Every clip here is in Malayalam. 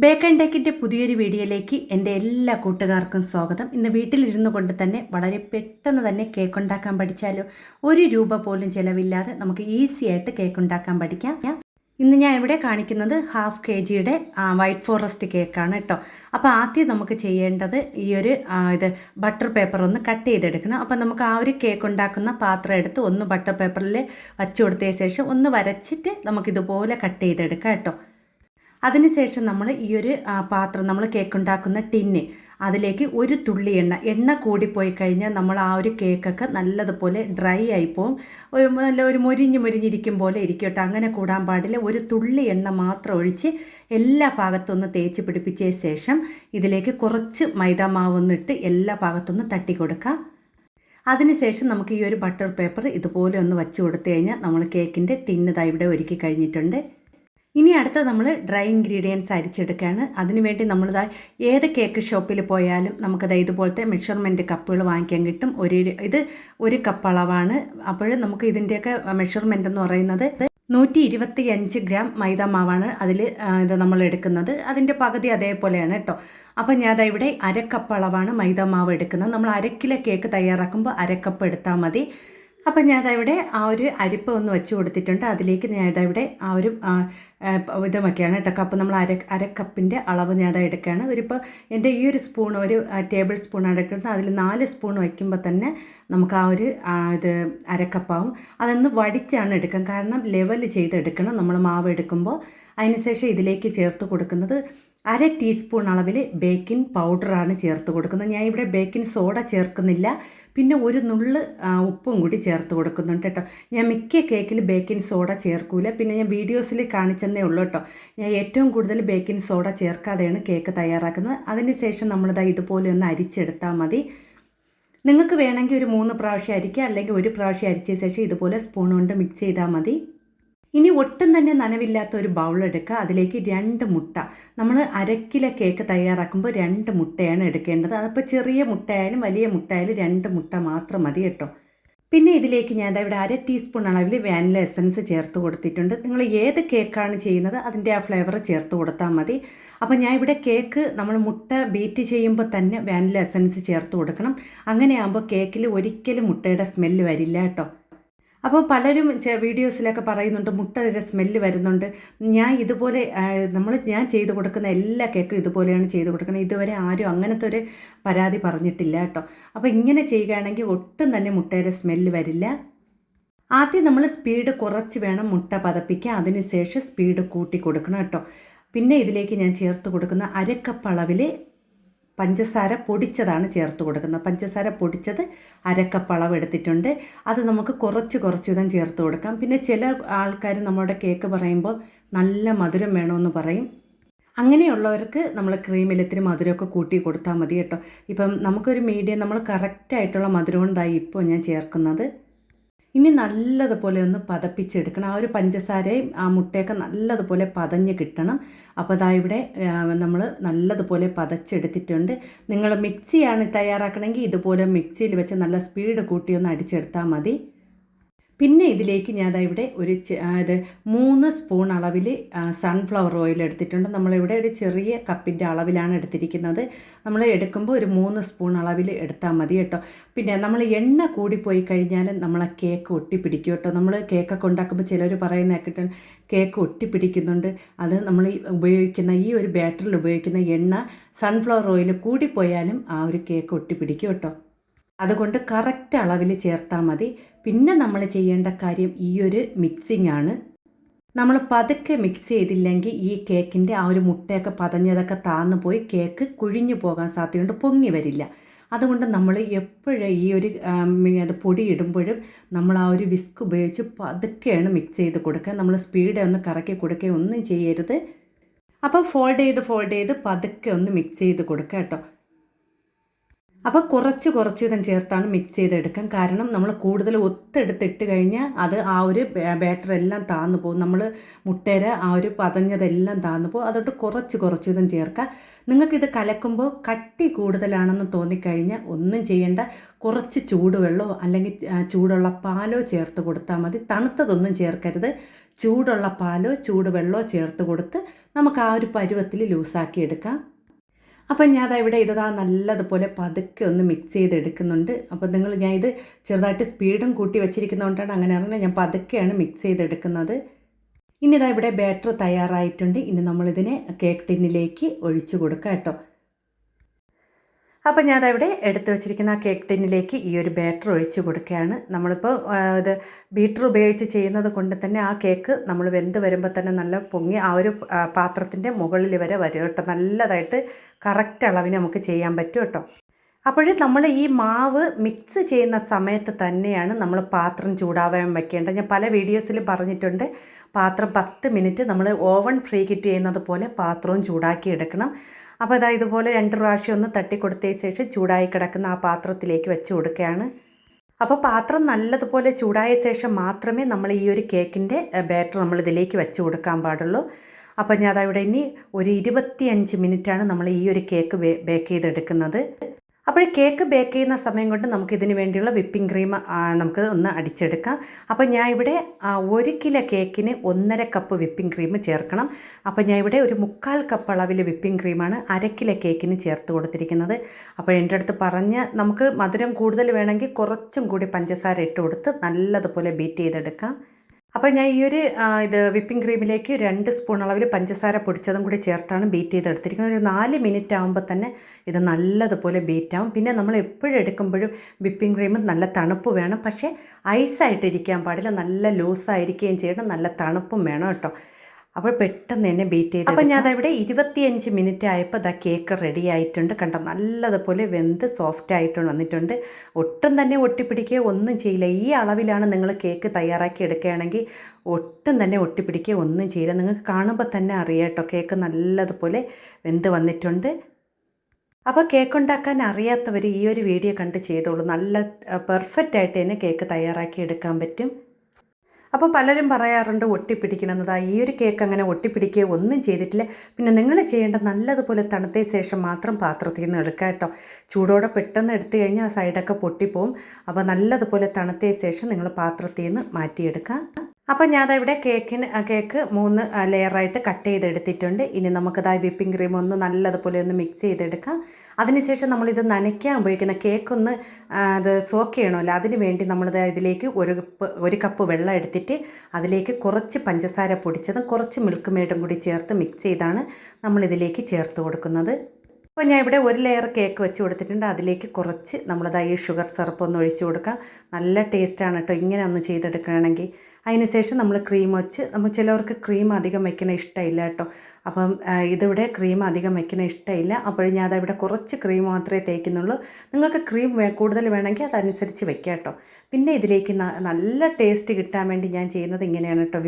ബേക്ക് ആൻഡ് ടെക്കിൻ്റെ പുതിയൊരു വീഡിയോയിലേക്ക് എൻ്റെ എല്ലാ കൂട്ടുകാർക്കും സ്വാഗതം. ഇന്ന് വീട്ടിലിരുന്നു കൊണ്ട് തന്നെ വളരെ പെട്ടെന്ന് തന്നെ കേക്ക് ഉണ്ടാക്കാൻ പഠിച്ചാലോ. ഒരു രൂപ പോലും ചിലവില്ലാതെ നമുക്ക് ഈസി ആയിട്ട് കേക്ക് ഉണ്ടാക്കാൻ പഠിക്കാം. ഇന്ന് ഞാൻ ഇവിടെ കാണിക്കുന്നത് ഹാഫ് kg വൈറ്റ് ഫോറസ്റ്റ് കേക്കാണ് കേട്ടോ. അപ്പോൾ ആദ്യം നമുക്ക് ചെയ്യേണ്ടത് ഈ ഒരു ഇത് ബട്ടർ പേപ്പർ ഒന്ന് കട്ട് ചെയ്തെടുക്കണം. അപ്പോൾ നമുക്ക് ആ ഒരു കേക്ക് ഉണ്ടാക്കുന്ന പാത്രം എടുത്ത് ഒന്ന് ബട്ടർ പേപ്പറിൽ വച്ചു കൊടുത്തതിന് ശേഷം ഒന്ന് വരച്ചിട്ട് നമുക്കിതുപോലെ കട്ട് ചെയ്തെടുക്കാം കേട്ടോ. അതിനുശേഷം നമ്മൾ ഈ ഒരു പാത്രം നമ്മൾ കേക്ക് ഉണ്ടാക്കുന്ന ടിന്ന് അതിലേക്ക് ഒരു തുള്ളി എണ്ണ കൂടിപ്പോയി കഴിഞ്ഞാൽ നമ്മൾ ആ ഒരു കേക്കൊക്കെ നല്ലതുപോലെ ഡ്രൈ ആയിപ്പോവും. ഒരു മൊരിഞ്ഞിരിക്കും പോലെ ഇരിക്കും കേട്ടോ. അങ്ങനെ കൂടാൻ പാടില്ല. ഒരു തുള്ളി എണ്ണ മാത്രം ഒഴിച്ച് എല്ലാ ഭാഗത്തൊന്ന് തേച്ച് പിടിപ്പിച്ചതിന് ശേഷം ഇതിലേക്ക് കുറച്ച് മൈദാമാവൊന്നിട്ട് എല്ലാ ഭാഗത്തൊന്ന് തട്ടി കൊടുക്കുക. അതിനുശേഷം നമുക്ക് ഈ ഒരു ബട്ടർ പേപ്പർ ഇതുപോലെ ഒന്ന് വച്ച് കൊടുത്തു കഴിഞ്ഞാൽ നമ്മൾ കേക്കിൻ്റെ ടിന്ന് ഇവിടെ ഒരുക്കി കഴിഞ്ഞിട്ടുണ്ട്. ഇനി അടുത്ത നമ്മൾ ഡ്രൈ ഇൻഗ്രീഡിയൻസ് അരിച്ചെടുക്കുകയാണ്. അതിനുവേണ്ടി നമ്മളിതാ ഏത് കേക്ക് ഷോപ്പിൽ പോയാലും നമുക്കത് ഇതുപോലത്തെ മെഷർമെൻറ്റ് കപ്പുകൾ വാങ്ങിക്കാൻ കിട്ടും. ഇത് ഒരു കപ്പ് അളവാണ്. അപ്പോൾ നമുക്ക് ഇതിൻ്റെയൊക്കെ മെഷർമെൻ്റ് എന്ന് പറയുന്നത് 125 ഗ്രാം മൈദാമാവാണ് അതിൽ ഇത് നമ്മൾ എടുക്കുന്നത്. അതിൻ്റെ പകുതി അതേപോലെയാണ് കേട്ടോ. അപ്പോൾ ഞാൻ ഇവിടെ അരക്കപ്പ് അളവാണ് മൈദാമാവ് എടുക്കുന്നത്. നമ്മൾ 1 കിലോ കേക്ക് തയ്യാറാക്കുമ്പോൾ അരക്കപ്പ് എടുത്താൽ മതി. അപ്പം ഞാനവിടെ ആ ഒരു അരിപ്പ ഒന്ന് വെച്ച് കൊടുത്തിട്ടുണ്ട്. അതിലേക്ക് ഞാനിവിടെ ആ ഒരു ഇതുമൊക്കെയാണ് കേട്ടോ. കപ്പ് നമ്മൾ അരക്കപ്പിൻ്റെ അളവ് ഞാൻ എടുക്കുകയാണ്. ഇപ്പോൾ എൻ്റെ ഈ ഒരു സ്പൂൺ ഒരു ടേബിൾ സ്പൂണാണ് എടുക്കുന്നത്. അതിൽ 4 സ്പൂൺ വയ്ക്കുമ്പോൾ തന്നെ നമുക്ക് ആ ഒരു ഇത് അരക്കപ്പാവും. അതൊന്ന് വടിച്ചാണ് എടുക്കാം. കാരണം ലെവൽ ചെയ്തെടുക്കണം നമ്മൾ മാവ് എടുക്കുമ്പോൾ. അതിനുശേഷം ഇതിലേക്ക് ചേർത്ത് കൊടുക്കുന്നത് 1/2 ടീസ്പൂൺ അളവിൽ ബേക്കിംഗ് പൗഡറാണ് ചേർത്ത് കൊടുക്കുന്നത്. ഞാൻ ഇവിടെ ബേക്കിംഗ് സോഡ ചേർക്കുന്നില്ല. പിന്നെ ഒരു നുള്ള് ഉപ്പും കൂടി ചേർത്ത് കൊടുക്കുന്നുണ്ട് കേട്ടോ. ഞാൻ മിക്ക കേക്കിൽ ബേക്കിംഗ് സോഡ ചേർക്കൂല. പിന്നെ ഞാൻ വീഡിയോസിൽ കാണിച്ചെന്നേ ഉള്ളൂ കേട്ടോ. ഞാൻ ഏറ്റവും കൂടുതൽ ബേക്കിംഗ് സോഡ ചേർക്കാതെയാണ് കേക്ക് തയ്യാറാക്കുന്നത്. അതിനുശേഷം നമ്മളിതാ ഇതുപോലെ ഒന്ന് അരിച്ചെടുത്താൽ മതി. നിങ്ങൾക്ക് വേണമെങ്കിൽ ഒരു 3 പ്രാവശ്യം അരിക്കുക, അല്ലെങ്കിൽ ഒരു പ്രാവശ്യം അരിച്ച ശേഷം ഇതുപോലെ സ്പൂൺ കൊണ്ട് മിക്സ് ചെയ്താൽ മതി. ഇനി ഒട്ടും തന്നെ നനവില്ലാത്ത ഒരു ബൗൾ എടുക്കുക. അതിലേക്ക് 2 മുട്ട. നമ്മൾ 1 കിലോ കേക്ക് തയ്യാറാക്കുമ്പോൾ 2 മുട്ടയാണ് എടുക്കേണ്ടത്. അതിപ്പോൾ ചെറിയ മുട്ടയായാലും വലിയ മുട്ടയായാലും 2 മുട്ട മാത്രം മതി കേട്ടോ. പിന്നെ ഇതിലേക്ക് ഞാൻ ഇവിടെ 1/2 ടീസ്പൂൺ അളവിൽ വാനില എസൻസ് ചേർത്ത് കൊടുത്തിട്ടുണ്ട്. നിങ്ങൾ ഏത് കേക്കാണ് ചെയ്യുന്നത് അതിൻ്റെ ആ ഫ്ലേവർ ചേർത്ത് കൊടുത്താൽ മതി. അപ്പോൾ ഞാൻ ഇവിടെ കേക്ക് നമ്മൾ മുട്ട ബീറ്റ് ചെയ്യുമ്പോൾ തന്നെ വാനില എസൻസ് ചേർത്ത് കൊടുക്കണം. അങ്ങനെയാകുമ്പോൾ കേക്കിൽ ഒരിക്കലും മുട്ടയുടെ സ്മെല്ല് വരില്ല കേട്ടോ. അപ്പോൾ പലരും വീഡിയോസിലൊക്കെ പറയുന്നുണ്ട് മുട്ടയുടെ സ്മെല്ല് വരുന്നുണ്ട്. ഞാൻ ചെയ്ത് കൊടുക്കുന്ന എല്ലാ കേക്കും ഇതുപോലെയാണ് ചെയ്ത് കൊടുക്കുന്നത്. ഇതുവരെ ആരും അങ്ങനത്തെ ഒരു പരാതി പറഞ്ഞിട്ടില്ല കേട്ടോ. അപ്പോൾ ഇങ്ങനെ ചെയ്യുകയാണെങ്കിൽ ഒട്ടും തന്നെ മുട്ടയുടെ സ്മെല്ല് വരില്ല. ആദ്യം നമ്മൾ സ്പീഡ് കുറച്ച് വേണം മുട്ട പതപ്പിക്കുക. അതിനുശേഷം സ്പീഡ് കൂട്ടി കൊടുക്കണം കേട്ടോ. പിന്നെ ഇതിലേക്ക് ഞാൻ ചേർത്ത് കൊടുക്കുന്ന 1 കപ്പ് അളവിൽ പഞ്ചസാര പൊടിച്ചതാണ് ചേർത്ത് കൊടുക്കുന്നത്. പഞ്ചസാര പൊടിച്ചത് 1 കപ്പ് അളവ് എടുത്തിട്ടുണ്ട്. അത് നമുക്ക് കുറച്ച് വിധം ചേർത്ത് കൊടുക്കാം. പിന്നെ ചില ആൾക്കാർ നമ്മുടെ കേക്ക് പറയുമ്പോൾ നല്ല മധുരം വേണമെന്ന് പറയും. അങ്ങനെയുള്ളവർക്ക് നമ്മൾ ക്രീമിൽ ഇത്തിരി മധുരമൊക്കെ കൂട്ടി കൊടുത്താൽ മതി കേട്ടോ. ഇപ്പം നമുക്കൊരു മീഡിയം നമ്മൾ കറക്റ്റായിട്ടുള്ള മധുരമുണ്ടായി ഇപ്പോൾ ഞാൻ ചേർക്കുന്നത്. ഇനി നല്ലതുപോലെ ഒന്ന് പതപ്പിച്ചെടുക്കണം. ആ ഒരു പഞ്ചസാരയും ആ മുട്ടയൊക്കെ നല്ലതുപോലെ പതഞ്ഞ് കിട്ടണം. അപ്പോൾ അതാ ഇവിടെ നമ്മൾ നല്ലതുപോലെ പതച്ചെടുത്തിട്ടുണ്ട്. നിങ്ങൾ മിക്സിയാണ് തയ്യാറാക്കണമെങ്കിൽ ഇതുപോലെ മിക്സിയിൽ വെച്ച് നല്ല സ്പീഡ് കൂട്ടി ഒന്ന് അടിച്ചെടുത്താൽ മതി. പിന്നെ ഇതിലേക്ക് ഞാൻ ഇവിടെ ഒരു 3 സ്പൂൺ അളവിൽ സൺഫ്ലവർ ഓയിൽ എടുത്തിട്ടുണ്ട്. നമ്മളിവിടെ ഒരു ചെറിയ കപ്പിൻ്റെ അളവിലാണ് എടുത്തിരിക്കുന്നത്. നമ്മൾ എടുക്കുമ്പോൾ ഒരു 3 സ്പൂൺ അളവിൽ എടുത്താൽ മതി കേട്ടോ. പിന്നെ നമ്മൾ എണ്ണ കൂടിപ്പോയി കഴിഞ്ഞാൽ നമ്മളെ കേക്ക് ഒട്ടിപ്പിടിക്കും കേട്ടോ. നമ്മൾ കേക്കൊക്കെ ഉണ്ടാക്കുമ്പോൾ ചിലർ പറയുന്ന കേട്ടിട്ട് കേക്ക് ഒട്ടിപ്പിടിക്കുന്നുണ്ട്. അത് നമ്മൾ ഉപയോഗിക്കുന്ന ഈ ഒരു ബാറ്ററിൽ ഉപയോഗിക്കുന്ന എണ്ണ സൺഫ്ലവർ ഓയിൽ കൂടിപ്പോയാലും ആ ഒരു കേക്ക് ഒട്ടിപ്പിടിക്കും കേട്ടോ. അതുകൊണ്ട് കറക്റ്റ് അളവിൽ ചേർത്താൽ മതി. പിന്നെ നമ്മൾ ചെയ്യേണ്ട കാര്യം ഈ ഒരു മിക്സിംഗ് ആണ്. നമ്മൾ പതുക്കെ മിക്സ് ചെയ്തില്ലെങ്കിൽ ഈ കേക്കിൻ്റെ ആ ഒരു മുട്ടയൊക്കെ പതഞ്ഞതൊക്കെ താന്നു പോയി കേക്ക് കുഴിഞ്ഞു പോകാൻ സാധ്യതയുണ്ട്, പൊങ്ങി വരില്ല. അതുകൊണ്ട് നമ്മൾ എപ്പോഴും ഈ ഒരു അത് പൊടി ഇടുമ്പോഴും നമ്മൾ ആ ഒരു വിസ്ക് ഉപയോഗിച്ച് പതുക്കെയാണ് മിക്സ് ചെയ്ത് കൊടുക്കുക. നമ്മൾ സ്പീഡ് ഒന്ന് കറക്കി കൊടുക്കുകയോ ഒന്നും ചെയ്യരുത്. അപ്പോൾ ഫോൾഡ് ചെയ്ത് പതുക്കെ ഒന്ന് മിക്സ് ചെയ്ത് കൊടുക്കുക കേട്ടോ. അപ്പോൾ കുറച്ച് വീതം ചേർത്താണ് മിക്സ് ചെയ്തെടുക്കാൻ. കാരണം നമ്മൾ കൂടുതൽ ഒത്തെടുത്തിട്ട് കഴിഞ്ഞാൽ അത് ആ ഒരു ബാറ്ററെല്ലാം താന്നു പോകും. നമ്മൾ മുട്ടയുടെ ആ ഒരു പതഞ്ഞതെല്ലാം താന്നു പോകും. അതുകൊണ്ട് കുറച്ച് വീതം ചേർക്കുക. നിങ്ങൾക്കിത് കലക്കുമ്പോൾ കട്ടി കൂടുതലാണെന്ന് തോന്നിക്കഴിഞ്ഞാൽ ഒന്നും ചെയ്യേണ്ട, കുറച്ച് ചൂടുവെള്ളമോ അല്ലെങ്കിൽ ചൂടുള്ള പാലോ ചേർത്ത് കൊടുത്താൽ മതി. തണുത്തതൊന്നും ചേർക്കരുത്. ചൂടുള്ള പാലോ ചൂടുവെള്ളമോ ചേർത്ത് കൊടുത്ത് നമുക്ക് ആ ഒരു പരുവത്തിൽ ലൂസാക്കി എടുക്കാം. അപ്പം ഞാൻ ഇവിടെ ഇതാ നല്ലതുപോലെ പതുക്കെ ഒന്ന് മിക്സ് ചെയ്തെടുക്കുന്നുണ്ട്. അപ്പോൾ ഞാൻ ഇത് ചെറുതായിട്ട് സ്പീഡും കൂട്ടി വെച്ചിരിക്കുന്നതുകൊണ്ടാണ് അങ്ങനെ അറിഞ്ഞാൽ ഞാൻ പതുക്കെയാണ് മിക്സ് ചെയ്തെടുക്കുന്നത്. ഇനി ഇതാ ഇവിടെ ബാറ്റർ തയ്യാറായിട്ടുണ്ട്. ഇനി നമ്മളിതിനെ കേക്ക് ടിന്നിലേക്ക് ഒഴിച്ചു കൊടുക്കാം കേട്ടോ. അപ്പോൾ ഞാനവിടെ എടുത്ത് വെച്ചിരിക്കുന്ന ആ കേക്ക് ടിന്നിലേക്ക് ഈ ഒരു ബാറ്റർ ഒഴിച്ച് കൊടുക്കുകയാണ്. നമ്മളിപ്പോൾ ഇത് ബീറ്റർ ഉപയോഗിച്ച് ചെയ്യുന്നത് കൊണ്ട് തന്നെ ആ കേക്ക് നമ്മൾ വെന്ത് വരുമ്പോൾ തന്നെ നല്ല പൊങ്ങി ആ ഒരു പാത്രത്തിൻ്റെ മുകളിൽ വരെ വരും കേട്ടോ. നല്ലതായിട്ട് കറക്റ്റ് അളവിന് നമുക്ക് ചെയ്യാൻ പറ്റും കേട്ടോ. അപ്പോൾ നമ്മൾ ഈ മാവ് മിക്സ് ചെയ്യുന്ന സമയത്ത് തന്നെയാണ് നമ്മൾ പാത്രം ചൂടാവാൻ വയ്ക്കേണ്ടത്. ഞാൻ പല വീഡിയോസിൽ പറഞ്ഞിട്ടുണ്ട്, പാത്രം 10 മിനിറ്റ് നമ്മൾ ഓവൻ ഫ്രീ ഹീറ്റ് ചെയ്യുന്നത് പോലെ പാത്രവും ചൂടാക്കി എടുക്കണം. അപ്പോൾ അതാ ഇതുപോലെ 2 പ്രാവശ്യം ഒന്ന് തട്ടി കൊടുത്തതിന് ശേഷം ചൂടായി കിടക്കുന്ന ആ പാത്രത്തിലേക്ക് വെച്ച് കൊടുക്കുകയാണ്. അപ്പോൾ പാത്രം നല്ലതുപോലെ ചൂടായ ശേഷം മാത്രമേ നമ്മൾ ഈ ഒരു കേക്കിൻ്റെ ബാറ്റർ നമ്മൾ ഇതിലേക്ക് വെച്ച് കൊടുക്കാൻ പാടുള്ളൂ. അപ്പോൾ ഞാൻ അതവിടെ ഇനി ഒരു 25 മിനിറ്റാണ് നമ്മൾ ഈ ഒരു കേക്ക് ബേക്ക് ചെയ്തെടുക്കുന്നത്. അപ്പോൾ കേക്ക് ബേക്ക് ചെയ്യുന്ന സമയം കൊണ്ട് നമുക്കിതിന് വേണ്ടിയുള്ള വിപ്പിംഗ് ക്രീം നമുക്ക് ഒന്ന് അടിച്ചെടുക്കാം. അപ്പോൾ ഞാൻ ഇവിടെ 1 കിലോ കേക്കിന് 1.5 കപ്പ് വിപ്പിംഗ് ക്രീം ചേർക്കണം. അപ്പോൾ ഞാൻ ഇവിടെ ഒരു 3/4 കപ്പ് അളവിൽ വിപ്പിംഗ് ക്രീമാണ് 1/2 കിലോ കേക്കിന് ചേർത്ത് കൊടുത്തിരിക്കുന്നത്. അപ്പോൾ എൻ്റെ അടുത്ത് പറഞ്ഞ് നമുക്ക് മധുരം കൂടുതൽ വേണമെങ്കിൽ കുറച്ചും കൂടി പഞ്ചസാര ഇട്ട് കൊടുത്ത് നല്ലതുപോലെ ബീറ്റ് ചെയ്തെടുക്കാം. അപ്പോൾ ഞാൻ ഈ ഒരു വിപ്പിംഗ് ക്രീമിലേക്ക് 2 സ്പൂൺ അളവിൽ പഞ്ചസാര പൊടിച്ചതും കൂടി ചേർത്താണ് ബീറ്റ് ചെയ്തെടുത്തിരിക്കുന്നത്. ഒരു 4 മിനിറ്റ് ആകുമ്പോൾ തന്നെ ഇത് നല്ലതുപോലെ ബീറ്റാവും. പിന്നെ നമ്മൾ എപ്പോഴും എടുക്കുമ്പോഴും വിപ്പിംഗ് ക്രീം നല്ല തണുപ്പ് വേണം, പക്ഷേ ഐസായിട്ടിരിക്കാൻ പാടില്ല, നല്ല ലൂസായിരിക്കുകയും ചെയ്യണം, നല്ല തണുപ്പും വേണം കേട്ടോ. അപ്പോൾ പെട്ടെന്ന് തന്നെ ബീറ്റ് ചെയ്ത്. അപ്പോൾ ഞാനവിടെ 25 മിനിറ്റ് ആയപ്പോൾ കേക്ക് റെഡി ആയിട്ടുണ്ട്. കണ്ടോ, നല്ലതുപോലെ വെന്ത് സോഫ്റ്റ് ആയിട്ട് വന്നിട്ടുണ്ട്. ഒട്ടും തന്നെ ഒട്ടിപ്പിടിക്കുകയോ ഒന്നും ചെയ്യില്ല. ഈ അളവിലാണ് നിങ്ങൾ കേക്ക് തയ്യാറാക്കി എടുക്കുകയാണെങ്കിൽ ഒട്ടും തന്നെ ഒട്ടിപ്പിടിക്കുകയോ ഒന്നും ചെയ്യില്ല. നിങ്ങൾക്ക് കാണുമ്പോൾ തന്നെ അറിയാം കേട്ടോ, കേക്ക് നല്ലതുപോലെ വെന്ത് വന്നിട്ടുണ്ട്. അപ്പോൾ കേക്ക് ഉണ്ടാക്കാൻ അറിയാത്തവർ ഈ ഒരു വീഡിയോ കണ്ട് ചെയ്തോളൂ. നല്ല പെർഫെക്റ്റ് ആയിട്ട് തന്നെ കേക്ക് തയ്യാറാക്കി എടുക്കാൻ പറ്റും. അപ്പോൾ പലരും പറയാറുണ്ട് ഒട്ടിപ്പിടിക്കണമെന്നതാ. ഈ ഒരു കേക്ക് അങ്ങനെ ഒട്ടിപ്പിടിക്കുകയോ ഒന്നും ചെയ്തിട്ടില്ല. പിന്നെ നിങ്ങൾ ചെയ്യേണ്ടത് നല്ലതുപോലെ തണുത്ത ശേഷം മാത്രം പാത്രത്തിൽ നിന്ന് എടുക്കുക കേട്ടോ. ചൂടോടെ പെട്ടെന്ന് എടുത്തു കഴിഞ്ഞാൽ ആ സൈഡൊക്കെ പൊട്ടിപ്പോവും. അപ്പോൾ നല്ലതുപോലെ തണുത്ത ശേഷം നിങ്ങൾ പാത്രത്തിൽ നിന്ന് മാറ്റിയെടുക്കുക. അപ്പോൾ ഞാനവിടെ കേക്ക് 3 ലെയറായിട്ട് കട്ട് ചെയ്തെടുത്തിട്ടുണ്ട്. ഇനി നമുക്കതായി വിപ്പിംഗ് ക്രീം ഒന്ന് നല്ലതുപോലെ ഒന്ന് മിക്സ് ചെയ്തെടുക്കാം. അതിനുശേഷം നമ്മളിത് നനയ്ക്കാൻ ഉപയോഗിക്കുന്ന കേക്കൊന്ന് അത് സോക്ക് ചെയ്യണമല്ലോ, അതിന് വേണ്ടി നമ്മളിത് ഇതിലേക്ക് 1 കപ്പ് വെള്ളം എടുത്തിട്ട് അതിലേക്ക് കുറച്ച് പഞ്ചസാര പൊടിച്ചതും കുറച്ച് മിൽക്ക് മെയ്ഡും കൂടി ചേർത്ത് മിക്സ് ചെയ്താണ് നമ്മളിതിലേക്ക് ചേർത്ത് കൊടുക്കുന്നത്. അപ്പോൾ ഞാൻ ഇവിടെ 1 ലെയർ കേക്ക് വെച്ച് കൊടുത്തിട്ടുണ്ട്. അതിലേക്ക് കുറച്ച് നമ്മളതായി ഷുഗർ സിറപ്പ് ഒന്ന് ഒഴിച്ച് കൊടുക്കാം. നല്ല ടേസ്റ്റാണ് കേട്ടോ ഇങ്ങനെ ഒന്ന് ചെയ്തെടുക്കുകയാണെങ്കിൽ. അതിനുശേഷം നമ്മൾ ക്രീം വെച്ച്, ചിലവർക്ക് ക്രീം അധികം വയ്ക്കണ ഇഷ്ടമില്ല കേട്ടോ. അപ്പം ഇതിവിടെ ക്രീം അധികം വയ്ക്കണ ഇഷ്ടമില്ല. അപ്പോൾ ഞാൻ അതവിടെ കുറച്ച് ക്രീം മാത്രമേ തേക്കുന്നുള്ളൂ. നിങ്ങൾക്ക് ക്രീം കൂടുതൽ വേണമെങ്കിൽ അതനുസരിച്ച് വെക്കാം കേട്ടോ. പിന്നെ ഇതിലേക്ക് നല്ല ടേസ്റ്റ് കിട്ടാൻ വേണ്ടി ഞാൻ ചെയ്യുന്നത് ഇങ്ങനെയാണ് കേട്ടോ.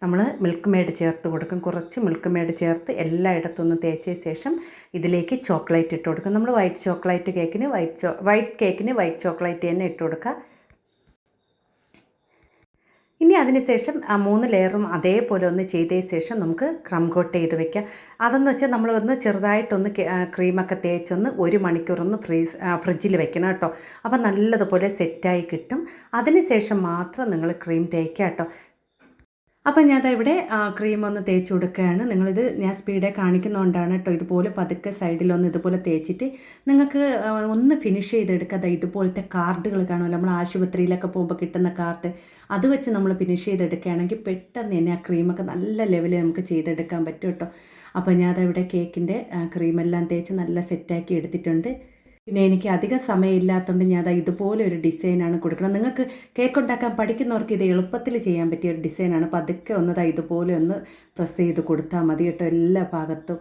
നമ്മൾ മിൽക്ക് മെയ്ഡ് ചേർത്ത് കൊടുക്കും. കുറച്ച് മിൽക്ക് മെയ്ഡ് ചേർത്ത് എല്ലായിടത്തും ഒന്ന് തേച്ച ശേഷം ഇതിലേക്ക് ചോക്ലേറ്റ് ഇട്ട് കൊടുക്കും. നമ്മൾ വൈറ്റ് കേക്കിന് വൈറ്റ് ചോക്ലേറ്റ് തന്നെ ഇട്ട് കൊടുക്കുക. ഇനി അതിനുശേഷം ആ 3 ലെയറും അതേപോലെ ഒന്ന് ചെയ്തതിന് ശേഷം നമുക്ക് ക്രം കോട്ട് ചെയ്ത് വെക്കാം. അതെന്ന് വെച്ചാൽ നമ്മളൊന്ന് ചെറുതായിട്ടൊന്ന് ക്രീമൊക്കെ തേച്ചൊന്ന് 1 മണിക്കൂറൊന്ന് ഫ്രിഡ്ജിൽ വെക്കണം കേട്ടോ. അപ്പോൾ നല്ലതുപോലെ സെറ്റായി കിട്ടും. അതിന് ശേഷം മാത്രം നിങ്ങൾ ക്രീം തേക്കുക കേട്ടോ. അപ്പോൾ ഞാനതിവിടെ ക്രീം ഒന്ന് തേച്ച് കൊടുക്കുകയാണ്. ഞാൻ സ്പീഡേ കാണിക്കുന്നതുകൊണ്ടാണ് കേട്ടോ. ഇതുപോലെ പതുക്കെ സൈഡിലൊന്ന് ഇതുപോലെ തേച്ചിട്ട് നിങ്ങൾക്ക് ഒന്ന് ഫിനിഷ് ചെയ്തെടുക്കുക. ഇതുപോലത്തെ കാർഡുകൾ കാണുമല്ലോ, നമ്മൾ ആശുപത്രിയിലൊക്കെ പോകുമ്പോൾ കിട്ടുന്ന കാർഡ്, അത് വെച്ച് നമ്മൾ ഫിനിഷ് ചെയ്തെടുക്കുകയാണെങ്കിൽ പെട്ടെന്ന് തന്നെ ആ ക്രീമൊക്കെ നല്ല ലെവലിൽ നമുക്ക് ചെയ്തെടുക്കാൻ പറ്റും കേട്ടോ. അപ്പോൾ ഞാനതിവിടെ കേക്കിൻ്റെ ക്രീമെല്ലാം തേച്ച് നല്ല സെറ്റാക്കി എടുത്തിട്ടുണ്ട്. പിന്നെ എനിക്ക് അധികം സമയമില്ലാത്തതുകൊണ്ട് ഞാൻ ഇതുപോലെ ഒരു ഡിസൈനാണ് കൊടുക്കുന്നത്. നിങ്ങൾക്ക് കേക്ക് ഉണ്ടാക്കാൻ പഠിക്കുന്നവർക്ക് ഇത് എളുപ്പത്തിൽ ചെയ്യാൻ പറ്റിയ ഒരു ഡിസൈനാണ്. പതുക്കെ ഇതുപോലെ ഒന്ന് പ്രസ് ചെയ്ത് കൊടുത്താൽ മതി കേട്ടോ എല്ലാ ഭാഗത്തും.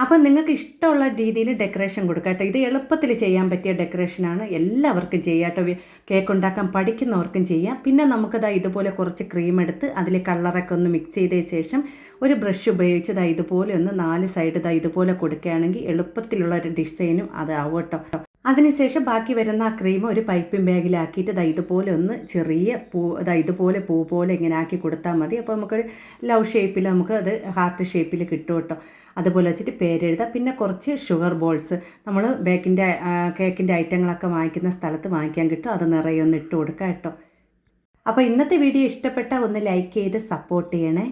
അപ്പം നിങ്ങൾക്ക് ഇഷ്ടമുള്ള രീതിയിൽ ഡെക്കറേഷൻ കൊടുക്കാം കേട്ടോ. ഇത് എളുപ്പത്തിൽ ചെയ്യാൻ പറ്റിയ ഡെക്കറേഷനാണ്. എല്ലാവർക്കും ചെയ്യാം കേട്ടോ. കേക്ക് ഉണ്ടാക്കാൻ പഠിക്കുന്നവർക്കും ചെയ്യാം. പിന്നെ നമുക്കത് ഇതുപോലെ കുറച്ച് ക്രീം എടുത്ത് അതിൽ കളറൊക്കെ ഒന്ന് മിക്സ് ചെയ്തതിന് ശേഷം ഒരു ബ്രഷ് ഉപയോഗിച്ച് ഇതുപോലെ ഒന്ന് 4 സൈഡ് ഇതുപോലെ കൊടുക്കുകയാണെങ്കിൽ എളുപ്പത്തിലുള്ള ഒരു ഡിസൈനും അതാവും കേട്ടോ. അതിനുശേഷം ബാക്കി വരുന്ന ആ ക്രീം ഒരു പൈപ്പിംഗ് ബാഗിലാക്കിയിട്ട് ഇതുപോലെ ഒന്ന് ചെറിയ ഇതുപോലെ പൂ പോലെ ഇങ്ങനെ ആക്കി കൊടുത്താൽ മതി. അപ്പോൾ നമുക്കൊരു ലവ് ഷേപ്പിൽ നമുക്ക് അത് ഹാർട്ട് ഷേപ്പിൽ കിട്ടും കേട്ടോ. അതുപോലെ വെച്ചിട്ട് പേരെഴുതാം. പിന്നെ കുറച്ച് ഷുഗർ ബോൾസ് നമ്മൾ കേക്കിൻ്റെ ഐറ്റങ്ങളൊക്കെ വാങ്ങിക്കുന്ന സ്ഥലത്ത് വാങ്ങിക്കാൻ കിട്ടും. അത് നിറയെ ഒന്ന് ഇട്ട് കൊടുക്കുക കേട്ടോ. അപ്പോൾ ഇന്നത്തെ വീഡിയോ ഇഷ്ടപ്പെട്ട ഒന്ന് ലൈക്ക് ചെയ്ത് സപ്പോർട്ട് ചെയ്യണേ.